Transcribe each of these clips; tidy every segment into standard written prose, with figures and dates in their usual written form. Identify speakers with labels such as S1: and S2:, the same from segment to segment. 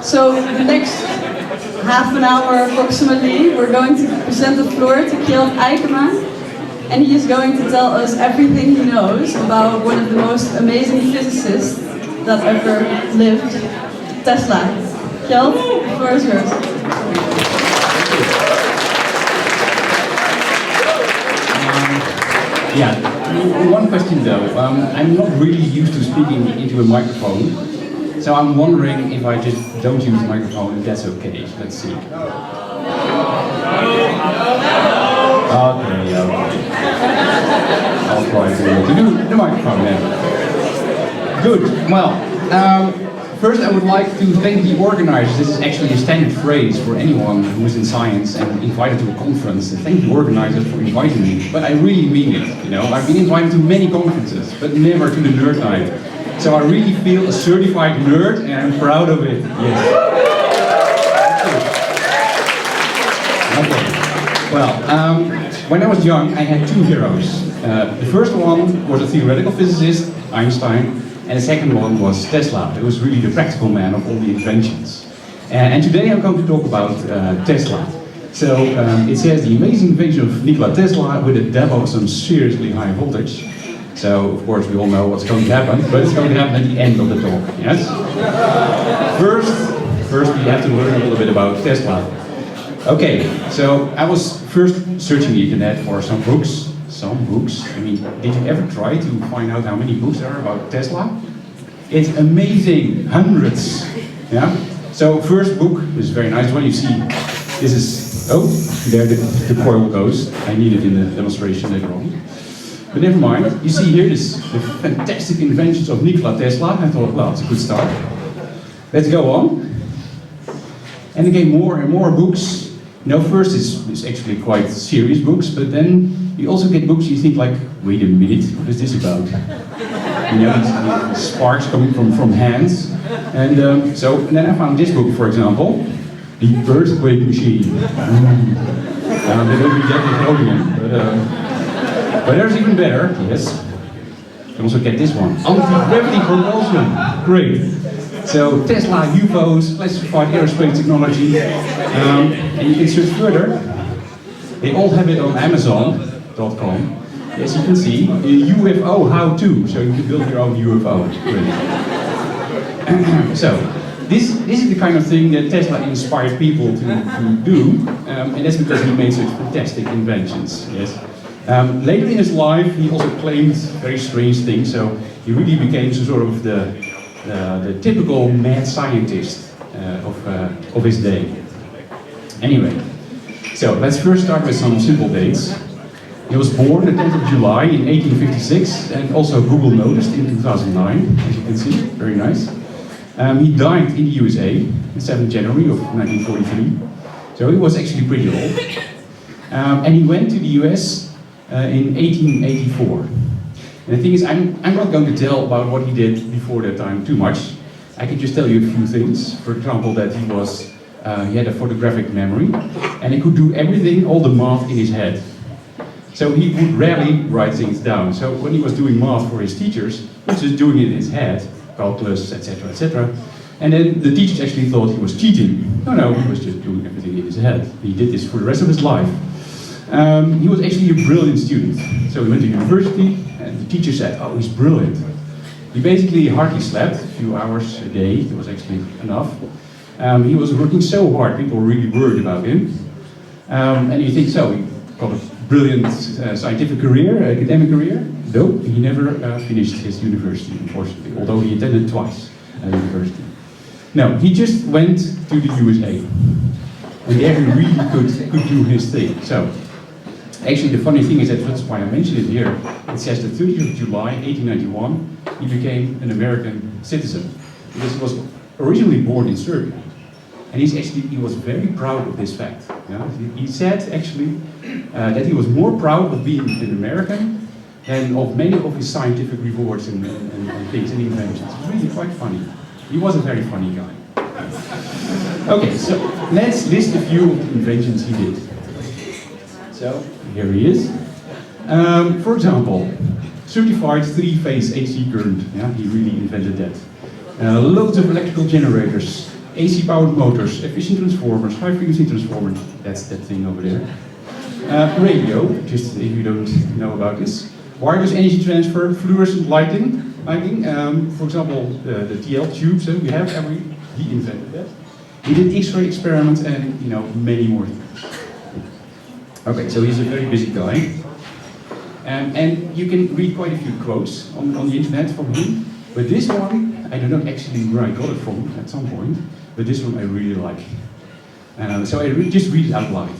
S1: So the next half an hour approximately, we're going to present the floor to Kjeld Eikema, and he is going to tell us everything he knows about one of the most amazing physicists that ever lived, Tesla. Kjeld, the floor is yours.
S2: Yeah, one question though. I'm not really used to speaking into a microphone. So I'm wondering if I just don't use the microphone, if that's okay. Let's see. Okay. I'll try to do the microphone then. Good. Well, first I would like to thank the organizers. This is actually a standard phrase for anyone who is in science and invited to a conference. Thank the organizers for inviting me. But I really mean it. You know, I've been invited to many conferences, but never to the Nerd Night. So I really feel a certified nerd, and I'm proud of it. Yes. Okay. Well, when I was young, I had two heroes. The first one was a theoretical physicist, Einstein, and the second one was Tesla. It was really the practical man of all the inventions. And today I'm going to talk about Tesla. So it says the amazing invention of Nikola Tesla with a dab of some seriously high voltage. So, of course, we all know what's going to happen, but it's going to happen at the end of the talk, yes? First we have to learn a little bit about Tesla. Okay, so I was first searching the internet for some books. I mean, did you ever try to find out how many books there are about Tesla? It's amazing, hundreds, yeah? So, first book is a very nice one. You see, this is, oh, there the coil goes. I need it in the demonstration later on. But never mind, you see here this the fantastic inventions of Nikola Tesla. I thought, well, it's a good start. Let's go on. And again, more and more books. You know, first it's actually quite serious books, but then you also get books you think like, wait a minute, what is this about? You know, these sparks coming from hands. And then I found this book, for example, The Earthquake Machine. They don't read that Nickelodeon, but there's even better, yes. You can also get this one. Anti-gravity propulsion. Great. So Tesla, UFOs, classified aerospace technology. And you can search further. They all have it on Amazon.com. As you can see, UFO how-to. So you can build your own UFO. Great. So this is the kind of thing that Tesla inspired people to do. And that's because he made such fantastic inventions. Yes. Later in his life, he also claimed very strange things, so he really became sort of the typical mad scientist of his day. Anyway, so let's first start with some simple dates. He was born the 10th of July in 1856, and also Google noticed in 2009, as you can see, very nice. He died in the USA, the 7th January of 1943, so he was actually pretty old. And he went to the US in 1884. And the thing is, I'm not going to tell about what he did before that time too much. I can just tell you a few things. For example, that he had a photographic memory, and he could do everything, all the math in his head. So he would rarely write things down. So when he was doing math for his teachers, he was just doing it in his head, calculus, etc., etc. And then the teachers actually thought he was cheating. No, he was just doing everything in his head. He did this for the rest of his life. He was actually a brilliant student. So he went to university, and the teacher said, oh, he's brilliant. He basically hardly slept, a few hours a day, it was actually enough. He was working so hard, people were really worried about him. And you think, so, he got a brilliant scientific career, academic career? No, he never finished his university, unfortunately, although he attended twice at university. No, he just went to the USA. And there he really could do his thing. So, actually, the funny thing is that's why I mentioned it here. It says the 30th of July, 1891, he became an American citizen. Because he was originally born in Serbia. And he was very proud of this fact. Yeah? He said, actually, that he was more proud of being an American than of many of his scientific rewards and things and inventions. It's really quite funny. He was a very funny guy. Okay, so let's list a few inventions he did. So, here he is. For example, certified three-phase AC current. Yeah, he really invented that. Loads of electrical generators. AC powered motors, efficient transformers, high frequency transformers, that's that thing over there. Radio, just if you don't know about this. Wireless energy transfer, fluorescent lighting. For example, the TL tubes we have, he invented that. He did X-ray experiments and many more things. Okay, so he's a very busy guy. And you can read quite a few quotes on the internet from him. But this one, I don't know actually where I got it from at some point, but this one I really like. So I just read it out loud.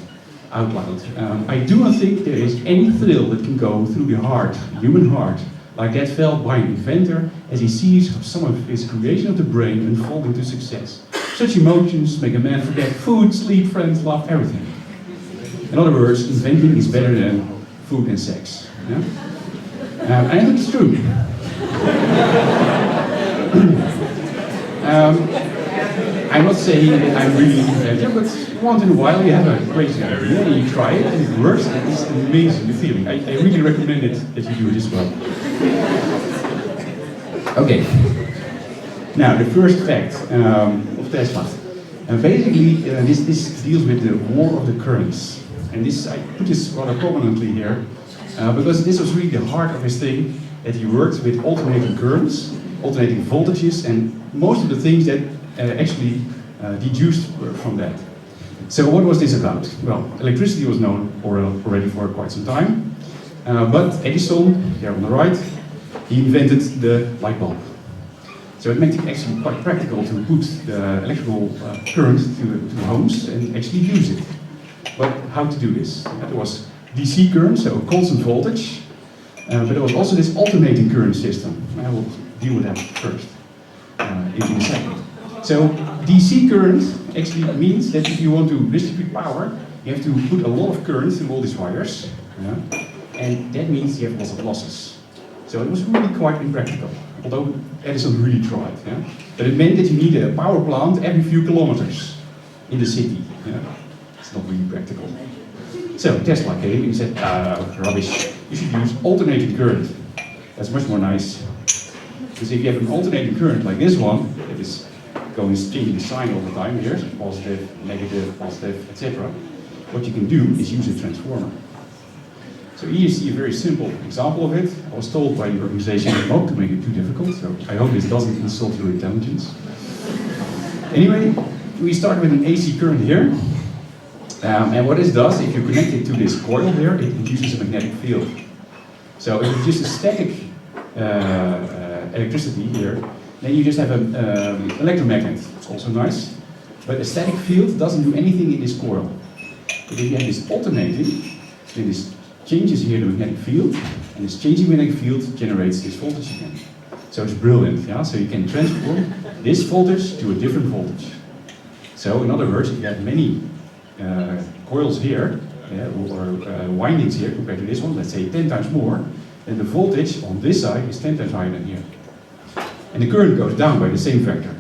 S2: I do not think there is any thrill that can go through the heart, human heart, like that felt by an inventor as he sees some of his creation of the brain unfold into success. Such emotions make a man forget food, sleep, friends, love, everything. In other words, inventing is better than food and sex. Yeah? And I think it's true. I'm not saying that I'm really an inventor, but once in a while you have a crazy idea and you try it and it works and it's an amazing feeling. I really recommend it that you do it as well. Okay. Now the first fact of Tesla. Basically, this deals with the war of the currents. And I put this rather prominently here because this was really the heart of his thing, that he worked with alternating currents, alternating voltages, and most of the things that actually deduced from that. So what was this about? Well, electricity was known already for quite some time, but Edison, here on the right, he invented the light bulb. So it made it actually quite practical to put the electrical current to homes and actually use it. But how to do this? There was DC current, so constant voltage, but there was also this alternating current system. I will deal with that first in a second. So DC current actually means that if you want to distribute power, you have to put a lot of current through all these wires, and that means you have lots of losses. So it was really quite impractical, although Edison really tried. But it meant that you need a power plant every few kilometers in the city. It's not really practical. So Tesla came and he said, rubbish, you should use alternating current. That's much more nice. Because if you have an alternating current like this one, that is going changing the sign all the time here, so positive, negative, positive, etc. What you can do is use a transformer. So here you see a very simple example of it. I was told by the organization not to make it too difficult, so I hope this doesn't insult your intelligence. Anyway, we start with an AC current here. And what this does, if you connect it to this coil here, it induces a magnetic field. So if it's just a static electricity here, then you just have an electromagnet. It's also nice. But a static field doesn't do anything in this coil. But if you have this alternating, then this changes here the magnetic field, and this changing magnetic field generates this voltage again. So it's brilliant, so you can transform this voltage to a different voltage. So in other words, if you have many coils here, or windings here compared to this one, let's say 10 times more, then the voltage on this side is 10 times higher than here. And the current goes down by the same factor.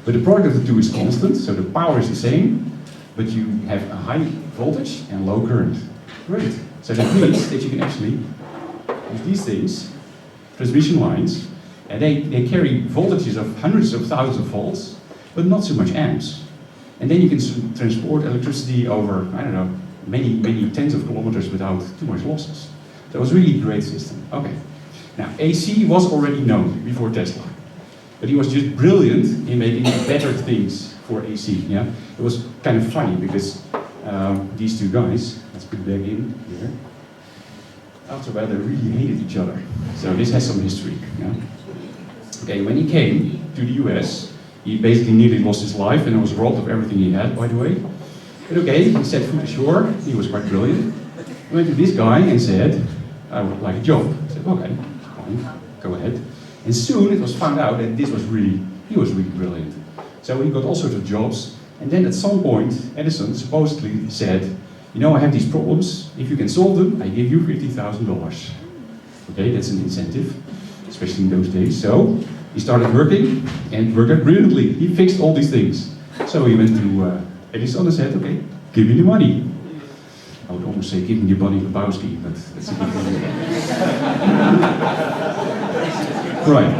S2: But the product of the two is constant, so the power is the same, but you have a high voltage and low current. Great. So that means that you can actually use these things, transmission lines, and they carry voltages of hundreds of thousands of volts, but not so much amps. And then you can transport electricity over, I don't know, many tens of kilometers without too much losses. That was really a great system. Okay. Now, AC was already known before Tesla, but he was just brilliant in making better things for AC. It was kind of funny because these two guys, let's put it back in here, after a while they really hated each other. So this has some history. Okay, when he came to the US, he basically nearly lost his life and was robbed of everything he had, by the way. But okay, he set foot ashore, he was quite brilliant. He went to this guy and said, I would like a job. He said, okay, fine, go ahead. And soon it was found out that he was really brilliant. So he got all sorts of jobs, and then at some point, Edison supposedly said, I have these problems, if you can solve them, I give you $50,000. Okay, that's an incentive, especially in those days. So he started working, and worked out brilliantly. He fixed all these things. So he went to Edison and said, okay, give me the money. I would almost say, give me the money, Lebowski, but that's a bit Right.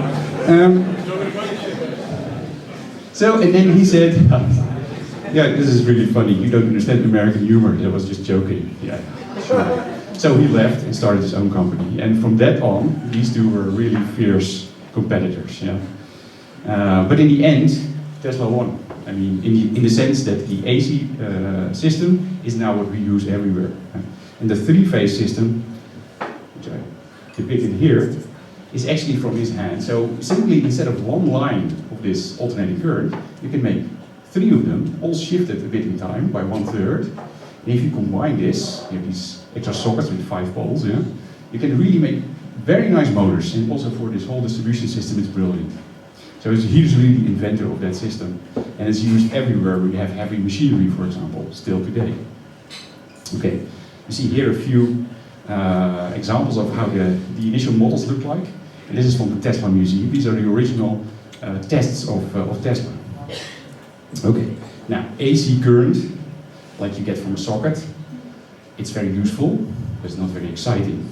S2: So, and then he said, yeah, this is really funny, you don't understand American humor, I was just joking. Yeah, sure. So he left and started his own company, and from that on, these two were really fierce competitors. Yeah. But in the end, Tesla won. I mean, in the sense that the AC system is now what we use everywhere. And the three-phase system, which I depicted here, is actually from his hand. So simply, instead of one line of this alternating current, you can make three of them, all shifted a bit in time by 1/3. And if you combine this, you have these extra sockets with 5 poles, yeah, you can really make very nice motors. And also for this whole distribution system, it's brilliant. So he's really the inventor of that system. And it's used everywhere where you have heavy machinery, for example, still today. Okay, you see here a few examples of how the initial models look like. And this is from the Tesla Museum. These are the original tests of Tesla. Okay, now AC current, like you get from a socket, it's very useful, but it's not very exciting.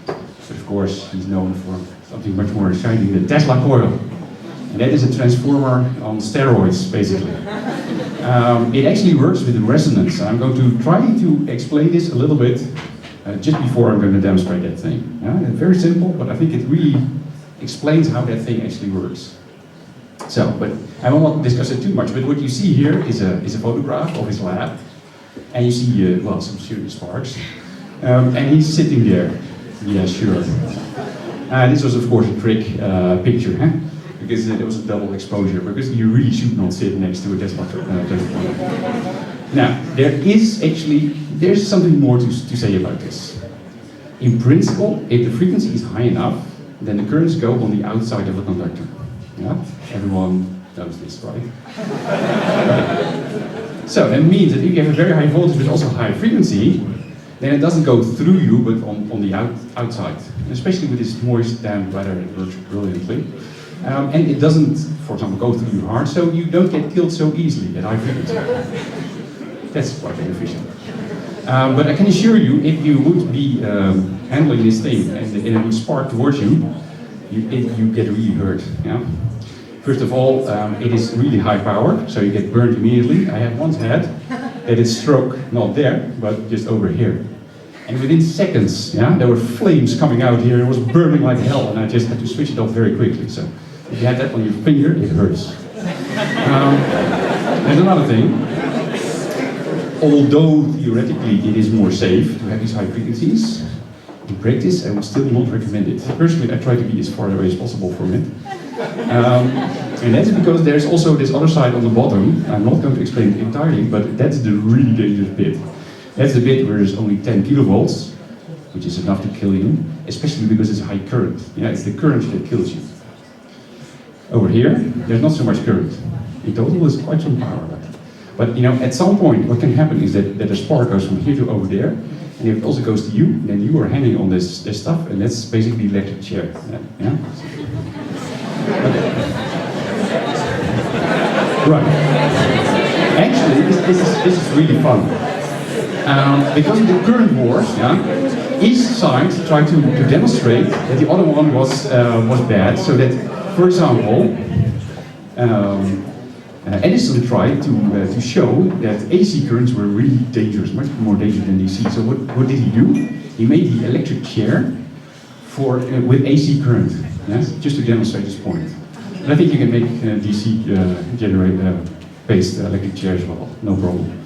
S2: But of course, he's known for something much more exciting, the Tesla Coil. And that is a transformer on steroids, basically. It actually works with resonance. I'm going to try to explain this a little bit just before I'm going to demonstrate that thing. Yeah? Very simple, but I think it really explains how that thing actually works. So, but I will not discuss it too much, but what you see here is a photograph of his lab. And you see, well, some serious sparks. And he's sitting there. Yeah, sure. This was, of course, a trick picture, huh? Because it was a double exposure, because you really should not sit next to a Tesla transformer. Now, there's something more to say about this. In principle, if the frequency is high enough, then the currents go on the outside of a conductor. Yeah? Everyone knows this, right? So that means that if you have a very high voltage but also high frequency, then it doesn't go through you but on the outside. And especially with this moist, damp weather, it works brilliantly. And it doesn't, for example, go through your heart, so you don't get killed so easily at high frequency. That's quite beneficial. But I can assure you, if you would be handling this thing and it would spark towards you, you get really hurt. Yeah? First of all, it is really high power, so you get burned immediately. I have once had that it struck not there, but just over here. And within seconds, yeah, there were flames coming out here. It was burning like hell, and I just had to switch it off very quickly. So if you had that on your finger, it hurts. There's another thing. Although theoretically it is more safe to have these high frequencies, in practice I would still not recommend it. Personally, I try to be as far away as possible from it. And that's because there's also this other side on the bottom. I'm not going to explain it entirely, but that's the really dangerous bit. That's the bit where there's only 10 kilovolts, which is enough to kill you, especially because it's high current. Yeah, it's the current that kills you. Over here, there's not so much current. In total, there's quite some power. But you know, at some point, what can happen is that a spark goes from here to over there, and if it also goes to you, then you are hanging on this stuff, and that's basically the electric chair. Yeah? Right. Actually, this is really fun. Because of the current wars, yeah, each side tried to demonstrate that the other one was bad, so that, for example, Edison tried to show that AC currents were really dangerous, much more dangerous than DC. So what did he do? He made the electric chair with AC current, yes, just to demonstrate this point. And I think you can make DC based electric chairs as well, no problem.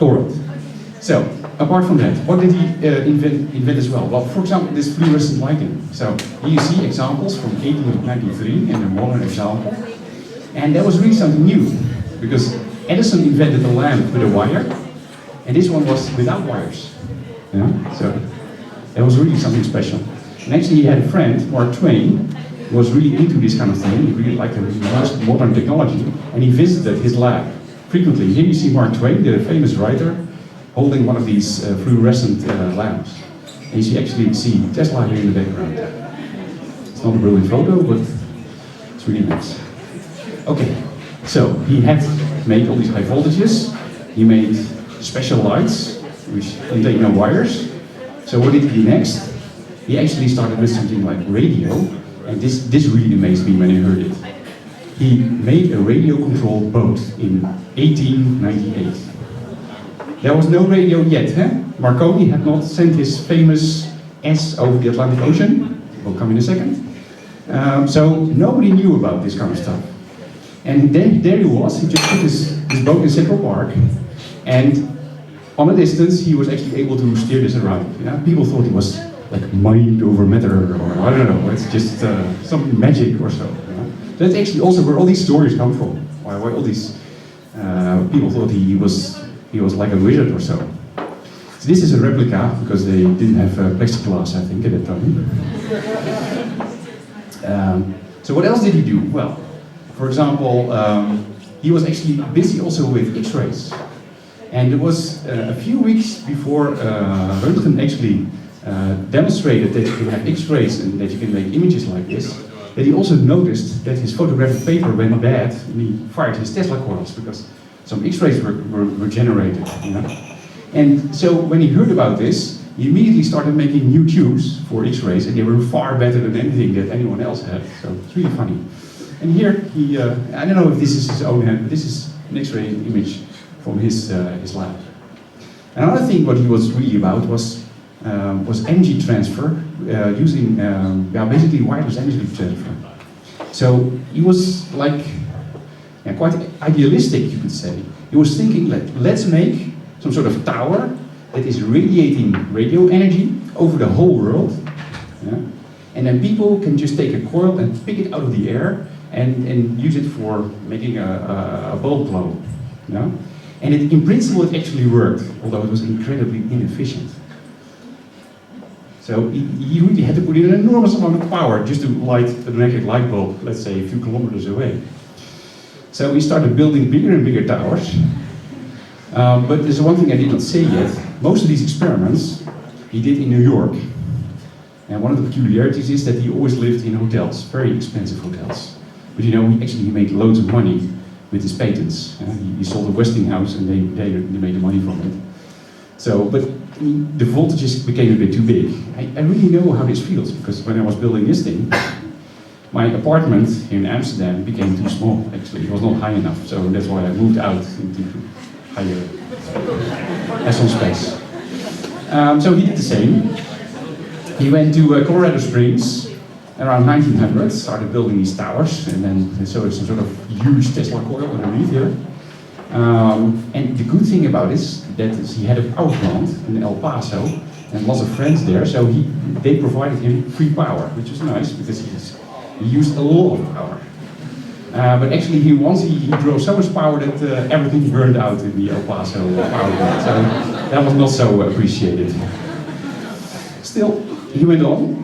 S2: Alright, so apart from that, what did he invent as well? Well, for example, this fluorescent lighting. So here you see examples from 1893 and a modern example. And that was really something new, because Edison invented a lamp with a wire, and this one was without wires. Yeah? So that was really something special. And actually he had a friend, Mark Twain, who was really into this kind of thing. He really liked the most modern technology, and he visited his lab frequently. Here you see Mark Twain, the famous writer, holding one of these fluorescent lamps. And you actually see Tesla here in the background. It's not a brilliant photo, but it's really nice. Okay, so he had made all these high voltages. He made special lights, which contain no wires. So what did he do next? He actually started with something like radio, and this really amazed me when I heard it. he made a radio-controlled boat in 1898. There was no radio yet, huh? Marconi had not sent his famous S over the Atlantic Ocean. We'll come in a second. So nobody knew about this kind of stuff. And then there he was, he just put his boat in Central Park, and on a distance he was actually able to steer this around. Yeah? People thought it was like mind over matter, or I don't know, it's just some magic or so. Yeah? That's actually also where all these stories come from. Why all these people thought he was like a wizard or so. So this is a replica, because they didn't have plexiglass, I think, at that time. So what else did he do? Well, for example, he was actually busy also with X-rays. And it was a few weeks before Röntgen actually demonstrated that you can have X-rays and that you can make images like this, that he also noticed that his photographic paper went bad, and he fired his Tesla coils because some X-rays were generated. You know? And so when he heard about this, he immediately started making new tubes for X-rays, and they were far better than anything that anyone else had. So it's really funny. And here he, I don't know if this is his own hand, but this is an X-ray image from his lab. Another thing what he was really about was energy transfer using basically wireless energy transfer. So he was like quite idealistic, you could say. He was thinking, let's make some sort of tower that is radiating radio energy over the whole world. Yeah? And then people can just take a coil and pick it out of the air and use it for making a bulb glow. Yeah? And in principle it actually worked, although it was incredibly inefficient. So he really had to put in an enormous amount of power just to light a magnetic light bulb, let's say a few kilometers away. So we started building bigger and bigger towers. But there's one thing I did not say yet. Most of these experiments he did in New York. And one of the peculiarities is that he always lived in hotels, very expensive hotels. But you know, he made loads of money with his patents. He sold a Westinghouse and they made the money from it. So, but I mean, the voltages became a bit too big. I really know how this feels, because when I was building this thing, my apartment here in Amsterdam became too small, actually. It was not high enough, so that's why I moved out into higher some space. So he did the same. He went to Colorado Springs around 1900, started building these towers, and then so it's some sort of huge Tesla coil underneath here. And the good thing about this, that is he had a power plant in El Paso and lots of friends there, so they provided him free power, which was nice because he used a lot of power. But actually once he drove so much power that everything burned out in the El Paso power plant, so that was not so appreciated. Still, he went on,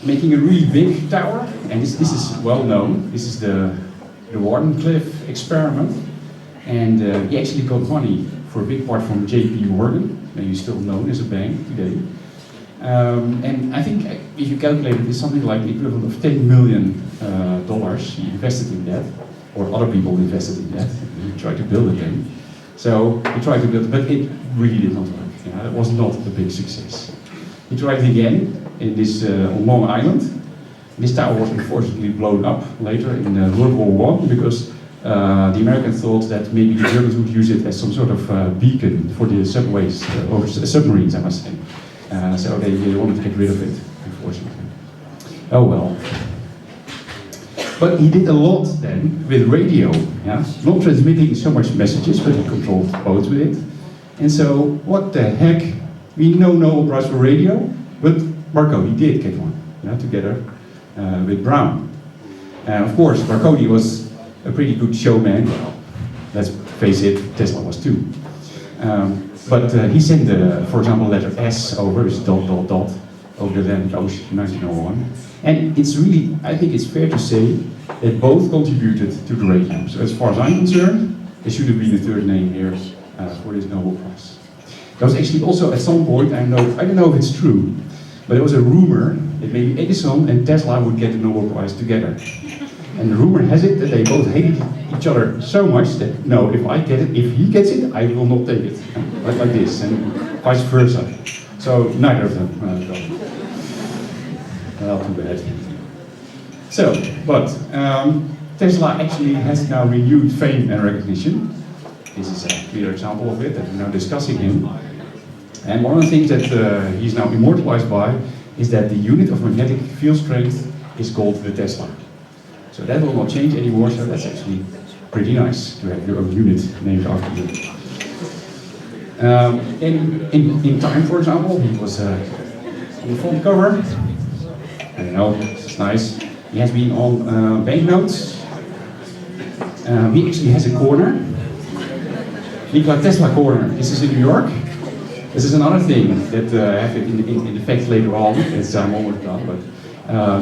S2: making a really big tower, and this is well known. This is the Wardenclyffe Experiment, and he actually got money for a big part from JP Morgan, maybe still known as a bank today. And I think if you calculate it, it's something like the equivalent of $10 million he invested in that, or other people invested in that. He tried to build it then. So he tried to build it, but it really did not work. It was not a big success. He tried it again in this on Long Island. This tower was unfortunately blown up later in World War I because the Americans thought that maybe the Germans would use it as some sort of beacon for the subways, or submarines, I must say. So they wanted to get rid of it, unfortunately. Oh well. But he did a lot then with radio, yeah? Not transmitting so much messages, but he controlled boats with it. And so, what the heck? We know Nobel Prize for radio, but Marconi did get one, together with Brown. Of course, Marconi was a pretty good showman. Well, let's face it, Tesla was too. But he sent, for example, letter S over, is ... over the Atlantic Ocean in 1901. And it's really, I think it's fair to say that both contributed to the radio. So as far as I'm concerned, there should have been a third name here for this Nobel Prize. There was actually also at some point, I don't know if it's true, but there was a rumor that maybe Edison and Tesla would get the Nobel Prize together. And the rumor has it that they both hated each other so much that, no, if I get it, if he gets it, I will not take it. Like this, and vice versa. So neither of them got it. Well, too bad. So, but Tesla actually has now renewed fame and recognition. This is a clear example of it, that we're now discussing him. And one of the things that he's now immortalized by is that the unit of magnetic field strength is called the Tesla. So that will not change anymore, so that's actually pretty nice to have your own unit named after you. In Time, for example, he was on the front cover. I don't know, it's nice. He has been on banknotes. He actually has a corner. Nikola Tesla corner. This is in New York. This is another thing that I have in the fact later on, as I'm almost done, but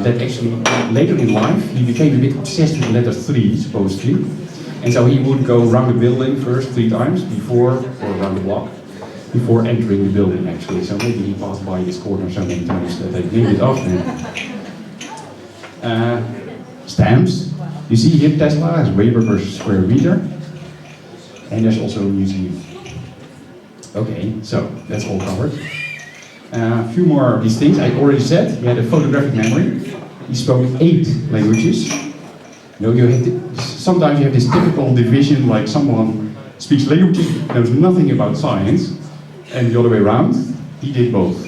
S2: that actually later in life he became a bit obsessed with the letter 3, supposedly. And so he would go around the building first 3 times before, or around the block, before entering the building actually. So maybe he passed by this corner so many times that they named it after him. Stamps. You see here Tesla has Weber per square meter. And there's also a museum. Okay, so that's all covered. A few more of these things. I already said he had a photographic memory. He spoke 8 languages. You know, sometimes you have this typical division, like someone speaks languages, knows nothing about science, and the other way around. He did both.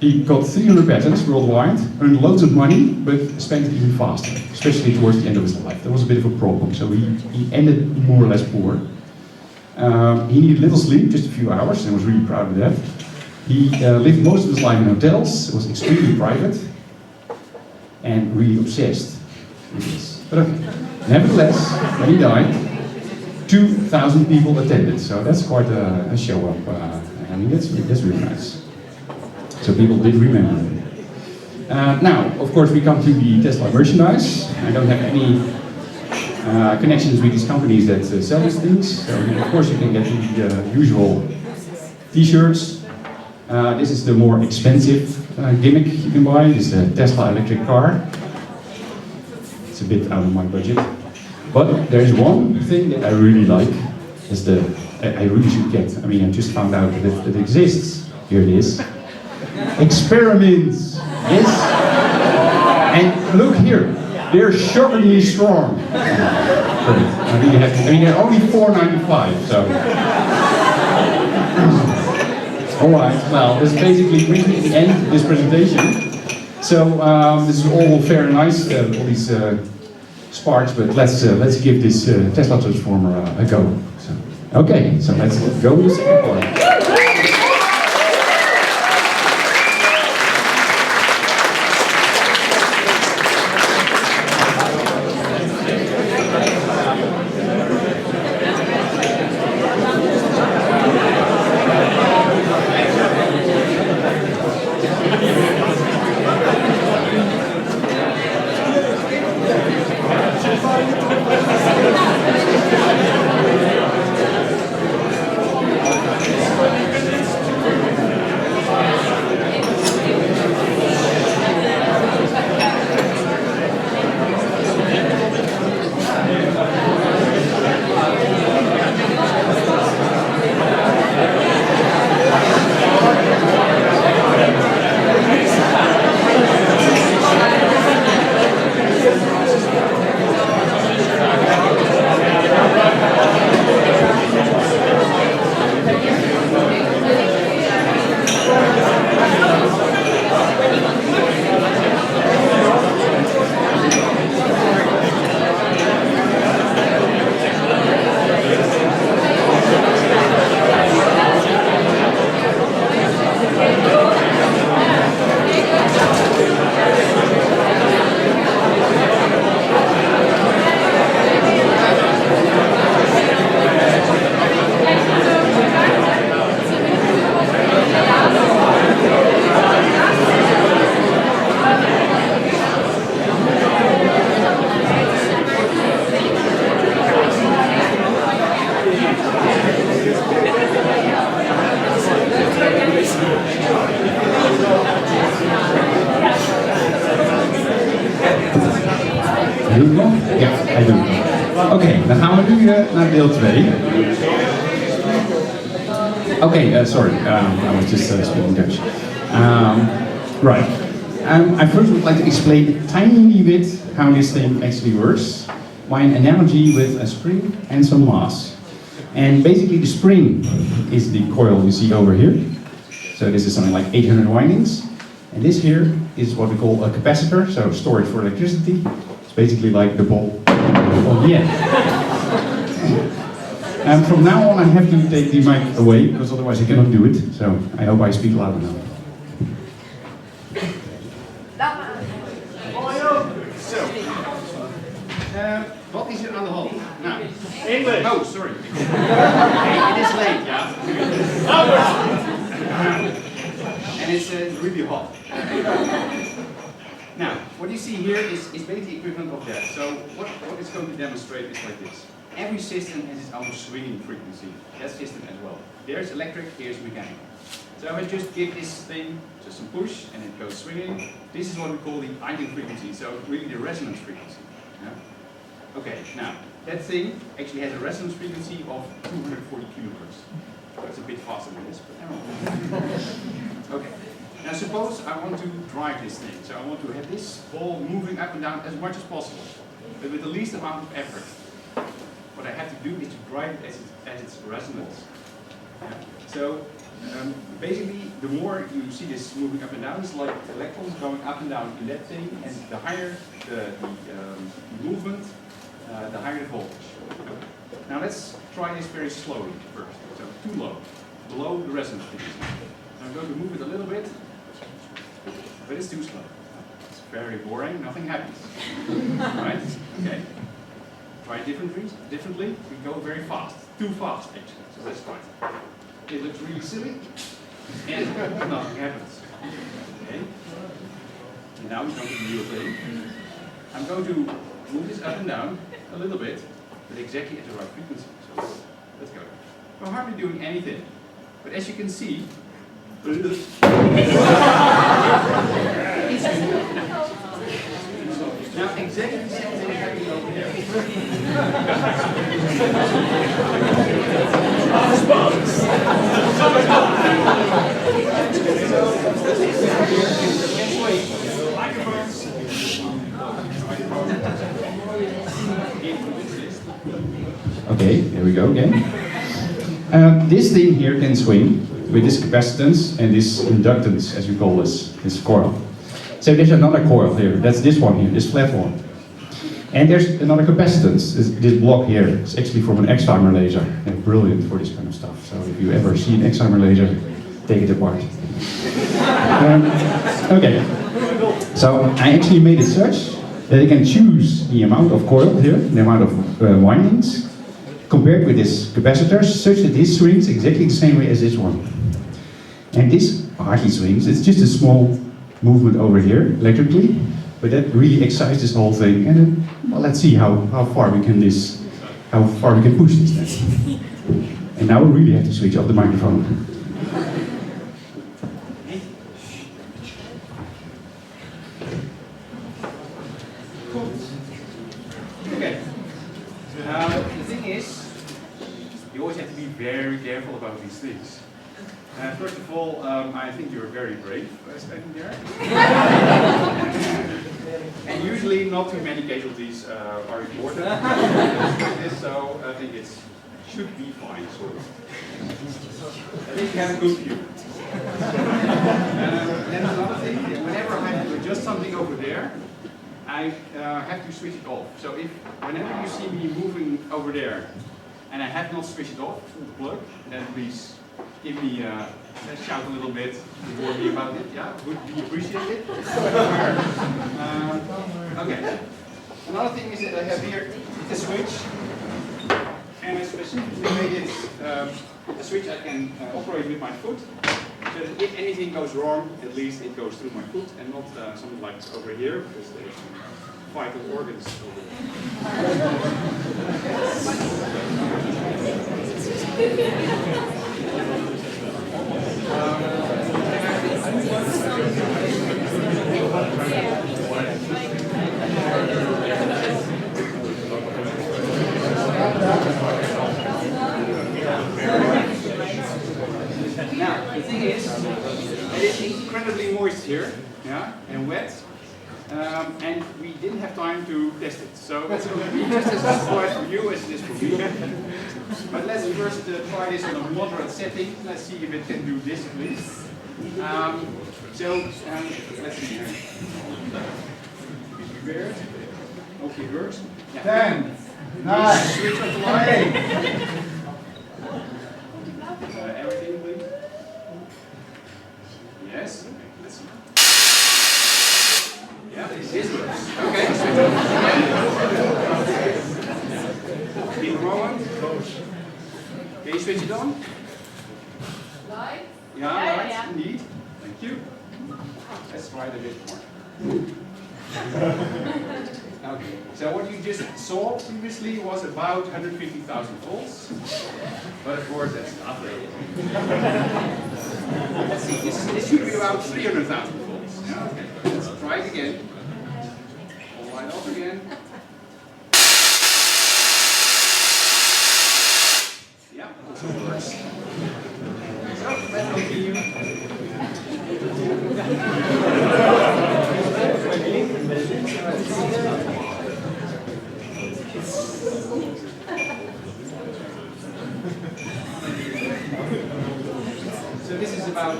S2: He got 300 patents worldwide, earned loads of money, but spent it even faster, especially towards the end of his life. That was a bit of a problem, so he ended more or less poor. He needed little sleep, just a few hours, and was really proud of that. He lived most of his life in hotels, was extremely private, and really obsessed with this. But okay, nevertheless, when he died, 2,000 people attended, so that's quite a show up. I mean, that's really nice. So people did remember him. Now, of course, we come to the Tesla merchandise. I don't have any connections with these companies that sell these things. So, of course, you can get the usual T-shirts. This is the more expensive gimmick you can buy. This is the Tesla electric car. It's a bit out of my budget. But there's one thing that I really like. Is I really should get. I mean, I just found out that it exists. Here it is. Experiments. Yes. And look here. They're shockingly strong. I mean, they're only $4.95, so. Alright, well, this basically brings me to the end of this presentation. So, this is all fair and nice, all these sparks, but let's give this Tesla transformer a go. So, okay, so let's go to the second part. Doe ik nog? Ja, hij doet het. Oké, dan gaan we nu naar deel 2. Sorry, I was just speaking Dutch. Right. I first would like to explain a tiny bit how this thing actually works by an analogy with a spring and some mass. And basically the spring is the coil you see over here. So this is something like 800 windings. And this here is what we call a capacitor, so storage for electricity. It's basically like the ball of the end. And from now on I have to take the mic away, because otherwise I cannot do it. So I hope I speak loud enough. Wat is er aan de hand? Nou, English. Oh, sorry. It is late, yeah. And it's really hot. Now, what you see here is basically equivalent of that. So what it's going to demonstrate is like this. Every system has its own swinging frequency. That system as well. There's electric, here's mechanical. So I just give this thing just some push and it goes swinging. This is what we call the eigenfrequency, so really the resonance frequency. Yeah? Okay, now that thing actually has a resonance frequency of 240 kilohertz. That's a bit faster than this, but never mind. Okay, now suppose I want to drive this thing. So I want to have this ball moving up and down as much as possible, but with the least amount of effort. What I have to do is to drive it as its resonance. Yeah? So basically, the more you see this moving up and down, it's like electrons going up and down in that thing, and the higher the movement, the higher the voltage. Now let's try this very slowly first. So too low, below the resonance frequency. I'm going to move it a little bit, but it's too slow. It's very boring, nothing happens. Right? Okay. Try it differently. We go very fast, too fast actually. So let's try it. It looks really silly, and nothing happens. Okay. And now we're going to the real thing. I'm going to move this up and down a little bit, but exactly at the right frequency. So let's go. We're hardly doing anything, but as you can see, now exactly the same thing is happening over here. Okay, here we go again. This thing here can swing with this capacitance and this inductance, as we call this coil. So there's another coil here, that's this one here, this flat one. And there's another capacitance, this block here. It's actually from an Excimer laser. They're brilliant for this kind of stuff. So if you ever see an Excimer laser, take it apart. Okay, so I actually made it such that I can choose the amount of coil here, the amount of windings, compared with this capacitor, such that this swings exactly the same way as this one. And this hardly swings, it's just a small movement over here, electrically, but that really excites this whole thing. And then, well, let's see how far we can push this then. And now we really have to switch off the microphone. Okay. The thing is, you always have to be very careful about these things. First of all, I think you're very brave standing there. And usually not too many casualties are reported. So I think it should be fine, sort of. At least you have a good view. Then another thing, whenever I have to adjust something over there, I have to switch it off. So whenever you see me moving over there, and I have not switched it off from the plug, then please give me shout a little bit, warn me about it, yeah, would be appreciated. Okay. Another thing is that I have here the switch, and I specifically made it a switch I can operate with my foot, so that if anything goes wrong, at least it goes through my foot and not something like over here, because there's vital organs over there. Now, the thing is, it is incredibly moist here, yeah, and wet, have time to test it. So it's going to be just as a surprise for you as it is for me. But let's first try this on a moderate setting. Let's see if it can do this, please. Let's see here. Be prepared. Okay, good. Yeah.
S3: 10, 9,
S2: Switch off the light.
S3: 8.
S2: Everything, please. Yes. Let's see. Yeah, this works. Okay, switch off. Keep going. Can you switch it on?
S4: Light?
S2: Yeah, right,
S4: yeah.
S2: indeed. Thank you. Let's try it a bit more. Okay, so what you just saw previously was about 150,000 volts. But of course, that's not really. Let's see, this should be about 300,000 volts. Yeah, okay. Let's try it again. All light off again. Yeah, also works. So, let's continue. So this is about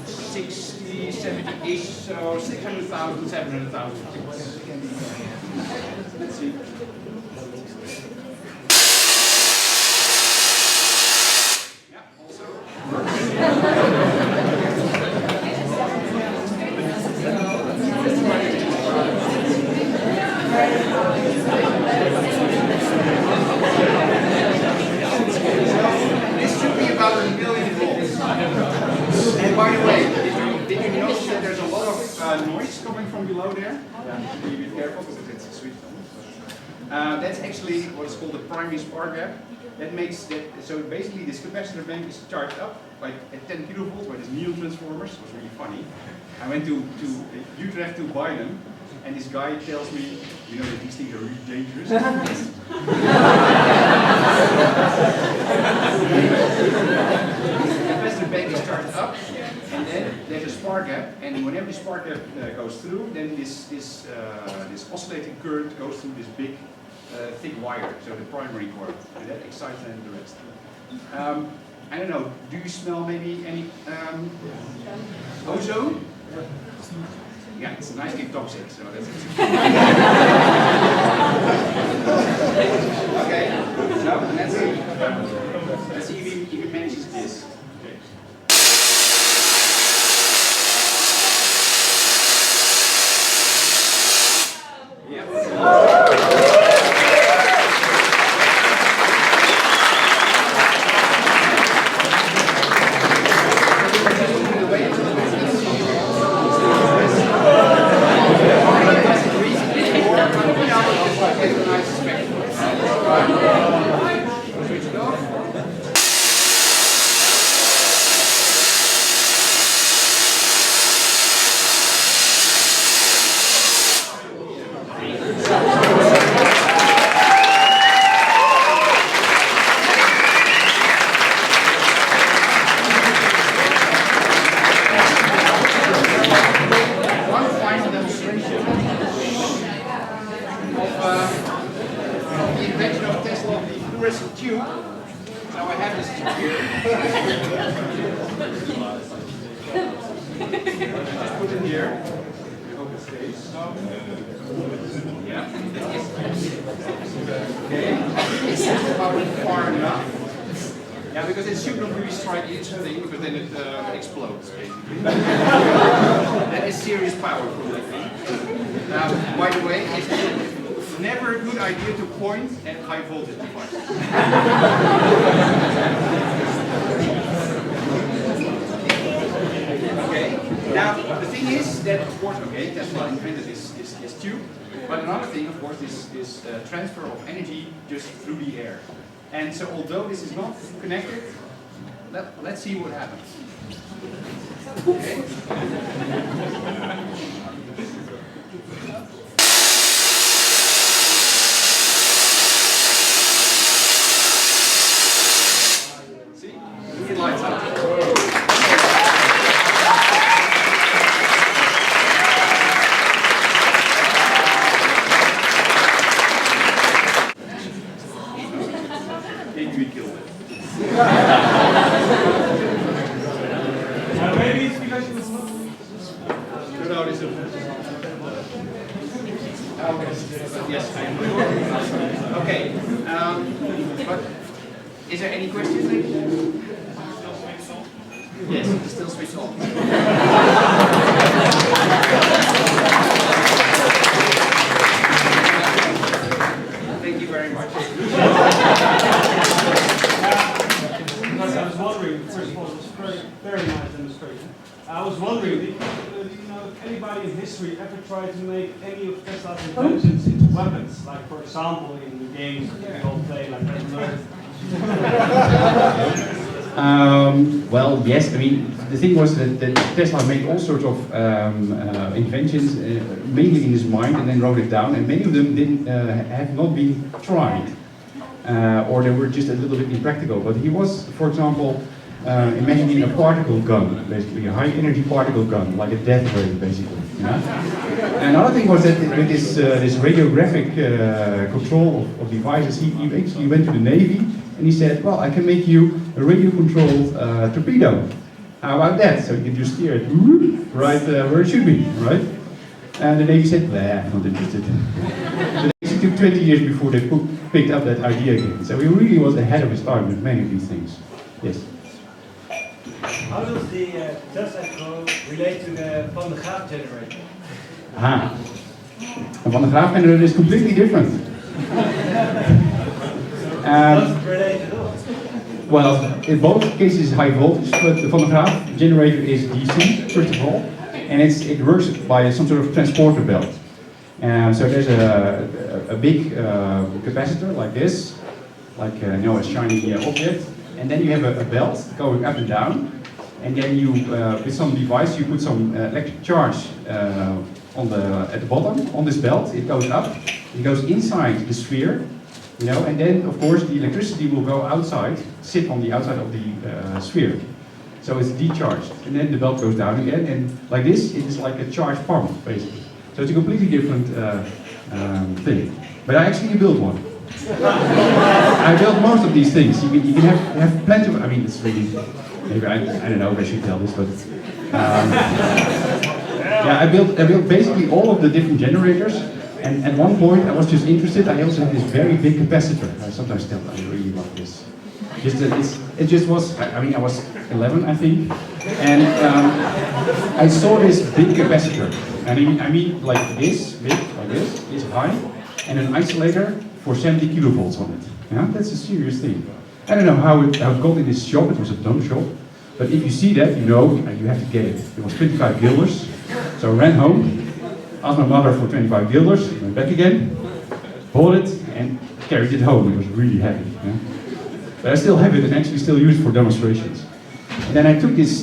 S2: 60, 70-ish, so 600,000, 700,000 volts. Let's see. Yeah, also works. This should be about 1 million volts. And by the way, did you notice that there's a lot of noise coming from below there? Be a bit careful because it's switched on. That's actually what is called the primary spark gap. That makes that, so basically this capacitor bank is charged up like at 10 kilovolts by these needle transformers. It was really funny. I went to Utrecht to buy them, and this guy tells me, you know that these things are really dangerous. The capacitor bank is charged up, and then there's a spark gap, and whenever the spark gap goes through, then this oscillating current goes through this big thick wire, so the primary coil, and that excites then the rest. I don't know, do you smell maybe any ozone? Yeah, it's nicely toxic, so that's it. Okay, so let's see if he manages this. Okay. Yeah. Switch it off. One final demonstration of the invention of Tesla of the fluorescent tube. So I have this tube here. Just put it here. I hope it stays. Yeah. Okay. It's about far enough. Yeah, because it should not really strike each thing, because then it explodes, basically. That is serious power from that thing. By the way, it's never a good idea to point at high voltage devices. Okay. Now, the thing is that, of course, okay, Tesla invented this tube, but another thing, of course, is transfer of energy just through the air. And so, although this is not connected, let's see what happens. Okay. See? It lights up. Yes, I am. Okay. But is there any questions? Yes, it's still switched on. Thank you very much.
S5: Because I was wondering, first of all, it was very nice demonstration. I was wondering, do you know if anybody in history ever tried to make any of Tesla's inventions into weapons? Like, for example, in the games that we all play, like Red Alert.
S2: Well, yes. I mean, the thing was that Tesla made all sorts of inventions, mainly in his mind, and then wrote it down. And many of them didn't have not been tried, or they were just a little bit impractical. But he was, for example, imagining a particle gun, basically a high-energy particle gun, like a death ray, basically. Yeah? Another thing was that with this radiographic control of devices, he actually went to the Navy. And he said, well, I can make you a radio-controlled torpedo. How about that? So you can just steer it right where it should be, right? And the Navy said, nah, not interested. But it took 20 years before they picked up that idea again. So he really was ahead of his time with many of these things. Yes?
S5: How does the Tesla Coil relate to the Van de Graaff generator?
S2: Aha. The Van de Graaff generator is completely different.
S5: Does it relate at all?
S2: Well, in both cases high voltage, but the Van de Graaff generator is DC, first of all, and it works by some sort of transporter belt. So there's a big capacitor like this, like a shiny object, and then you have a belt going up and down, and then you, with some device, you put some electric charge at the bottom on this belt. It goes up, it goes inside the sphere. You know, and then of course the electricity will go outside, sit on the outside of the sphere. So it's decharged, and then the belt goes down again, and like this, it is like a charge pump, basically. So it's a completely different thing. But I actually built one. I built most of these things. You can have plenty of, I mean, it's really, maybe I don't know if I should tell this, but yeah, I built basically all of the different generators. And at one point I was just interested. I also had this very big capacitor. I sometimes tell I really love this. It just was. I mean, I was 11, I think, and I saw this big capacitor. And I mean, like this, big, like this high, and an isolator for 70 kilovolts on it. Yeah, that's a serious thing. I don't know how it got in this shop. It was a dumb shop, but if you see that, you know you have to get it. It was 25 guilders, so I ran home. Asked my mother for 25 guilders, went back again, bought it, and carried it home. It was really heavy. Yeah? But I still have it and actually still use it for demonstrations. And then I took this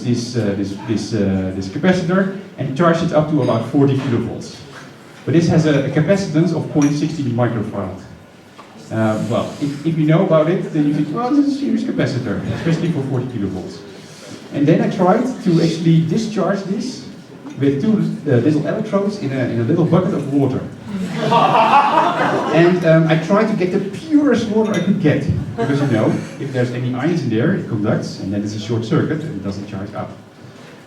S2: capacitor and charged it up to about 40 kilovolts. But this has a capacitance of 0.16 microfarad. Well, if you know about it, then you think, well, this is a serious capacitor, especially for 40 kilovolts. And then I tried to actually discharge this with two little electrodes in a little bucket of water. And I tried to get the purest water I could get, because you know, if there's any ions in there, it conducts, and then it's a short circuit, and it doesn't charge up.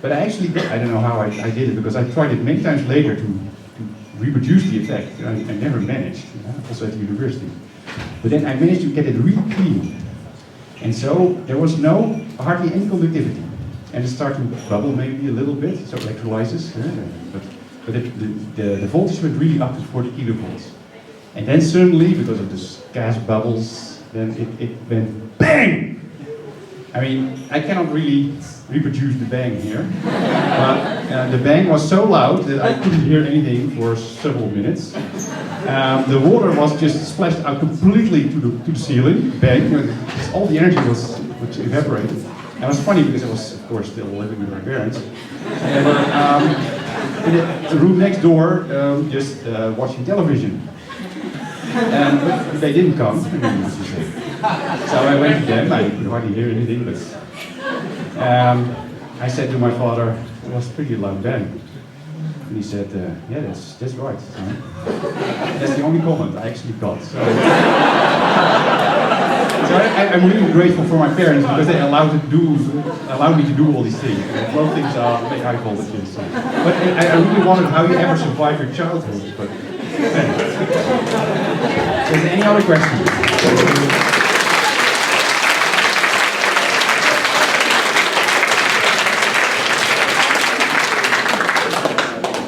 S2: But I actually did, I don't know how I did it, because I tried it many times later to reproduce the effect. I never managed, also at the university. But then I managed to get it really clean. And so there was hardly any conductivity. And it started to bubble maybe a little bit, so electrolysis, but the voltage went really up to 40 kilovolts. And then suddenly, because of this gas bubbles, then it went BANG! I mean, I cannot really reproduce the bang here, but the bang was so loud that I couldn't hear anything for several minutes. The water was just splashed out completely to the ceiling, bang, all the energy was evaporated. And it was funny because I was, of course, still living with my parents. And in the room next door, just watching television. But they didn't come, so I went to them. I could hardly hear anything, but I said to my father, it was pretty loud then. And he said, yeah, that's right. That's the only comment I actually got. So I'm really grateful for my parents because they allowed me to do all these things. A lot of things are very high voltages. So. But I really wondered how you ever survived your childhood. But is there any other questions?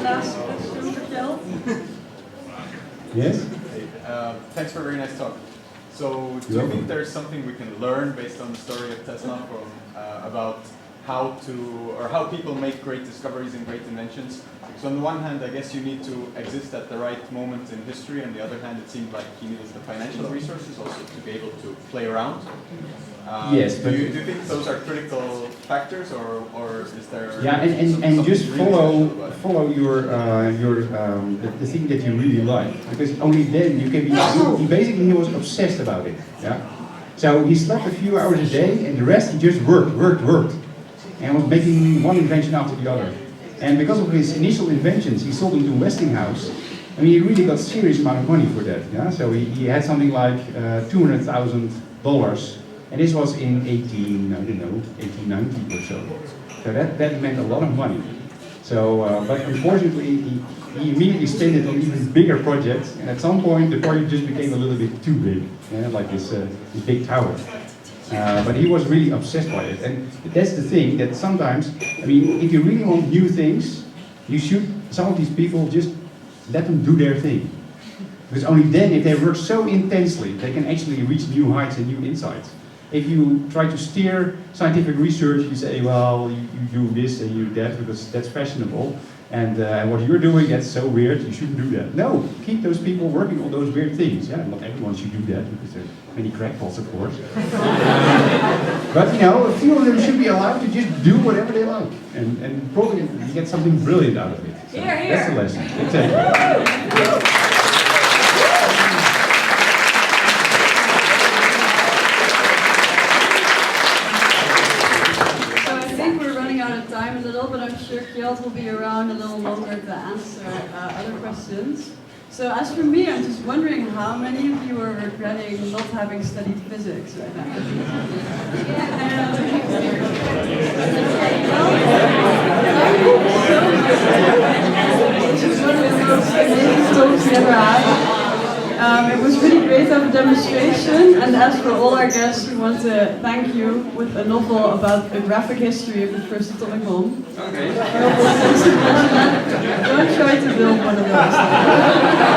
S1: Last question for Kjeld.
S2: Yes?
S6: Thanks for a very nice talk. So, do you think there's something we can learn based on the story of Tesla from about how people make great discoveries and great inventions? So, on the one hand, I guess you need to exist at the right moment in history. On the other hand, it seemed like he needed the financial resources also to be able to play around.
S2: Yes,
S6: do you think those are critical factors, or is there?
S2: Yeah, and just follow your the thing that you really like, because only then you can be. He was obsessed about it. Yeah, so he slept a few hours a day, and the rest he just worked, and was making one invention after the other. And because of his initial inventions, he sold them to Westinghouse. I mean, he really got serious amount of money for that. Yeah, so he had something like $200,000. And this was in 1890 or so. So that meant a lot of money. So, but unfortunately, he immediately spent it on even bigger projects. And at some point, the project just became a little bit too big, like this big tower. But he was really obsessed by it. And that's the thing, that sometimes, I mean, if you really want new things, you should, some of these people, just let them do their thing. Because only then, if they work so intensely, they can actually reach new heights and new insights. If you try to steer scientific research, you say, well, you do this and you do that because that's fashionable, and what you're doing, that's so weird, you shouldn't do that. No, keep those people working on those weird things. Yeah, not everyone should do that because there are many crackpots, of course. But you know, a few of them should be allowed to just do whatever they like, and probably you get something brilliant out of it. So that's the lesson. Exactly.
S1: Time a little, but I'm sure Kjeld will be around a little longer to answer other questions. So as for me, I'm just wondering how many of you are regretting not having studied physics right now? This is one of the most amazing talks we ever had. It was really great to have a demonstration, and as for all our guests, we want to thank you with a novel about the graphic history of the first atomic bomb. Okay. Don't try to build one of those.